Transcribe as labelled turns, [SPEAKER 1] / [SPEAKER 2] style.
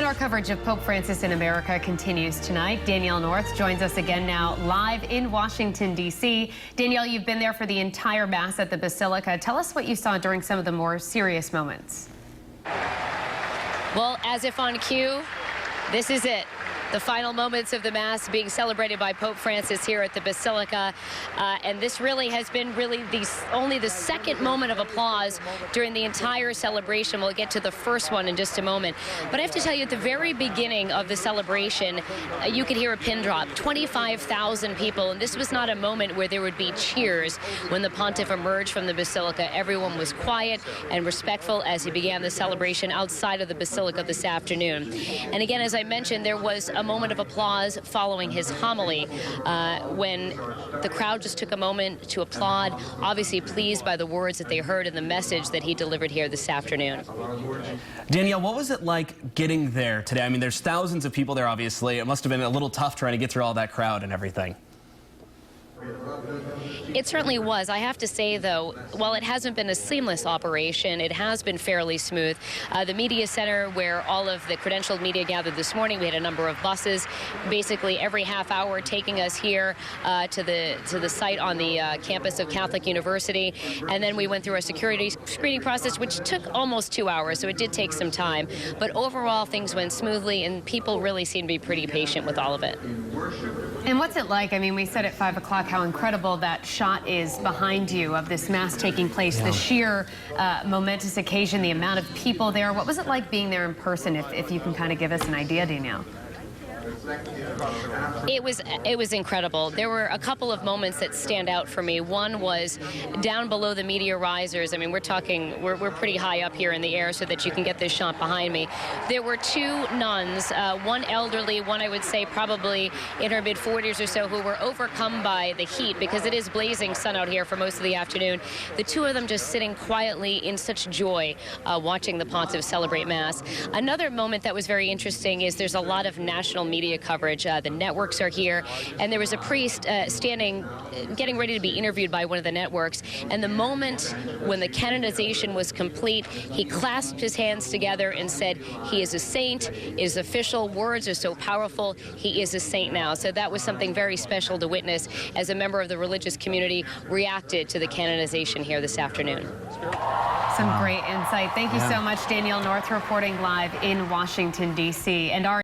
[SPEAKER 1] our coverage of Pope Francis in America continues tonight. Danielle North joins us again now live in Washington, D.C. Danielle, you've been there for the entire Mass at the Basilica. Tell us what you saw during some of the more serious moments.
[SPEAKER 2] Well, as if on cue, this is it. The final moments of the Mass being celebrated by Pope Francis here at the Basilica. And this really has been only the second moment of applause during the entire celebration. We'll get to the first one in just a moment. But I have to tell you, at the very beginning of the celebration, you could hear a pin drop. 25,000 people. And this was not a moment where there would be cheers. When the pontiff emerged from the Basilica, everyone was quiet and respectful as he began the celebration outside of the Basilica this afternoon. And again, as I mentioned, there was a moment of applause following his homily when the crowd just took a moment to applaud, obviously pleased by the words that they heard and the message that he delivered here this afternoon.
[SPEAKER 3] Danielle, what was it like getting there today? I mean, there's thousands of people there, obviously. It must have been a little tough trying to get through all that crowd and everything.
[SPEAKER 2] It certainly was. I have to say, though, while it hasn't been a seamless operation, it has been fairly smooth. The media center, where all of the credentialed media gathered this morning, we had a number of buses, basically every half hour, taking us here to the site on the campus of Catholic University. And then we went through a security screening process, which took almost 2 hours, so it did take some time. But overall, things went smoothly, and people really seem to be pretty patient with all of it.
[SPEAKER 1] And what's it like? I mean, we said at 5 o'clock how incredible that shot is behind you of this Mass taking place, the sheer momentous occasion, the amount of people there. What was it like being there in person, if you can kind of give us an idea, Danielle?
[SPEAKER 2] It was incredible. There were a couple of moments that stand out for me. One was down below the media risers. I mean, we're pretty high up here in the air so that you can get this shot behind me. There were two nuns, one elderly, one I would say probably in her mid-40s or so, who were overcome by the heat because it is blazing sun out here for most of the afternoon. The two of them just sitting quietly in such joy watching the pontiff celebrate Mass. Another moment that was very interesting is there's a lot of national media coverage. The networks are here, and there was a priest getting ready to be interviewed by one of the networks, and the moment when the canonization was complete, he clasped his hands together and said, "He is a saint, his official words are so powerful, he is a saint now." So that was something very special to witness as a member of the religious community reacted to the canonization here this afternoon.
[SPEAKER 1] Some great insight. Thank you so much, Danielle North, reporting live in Washington, D.C. And our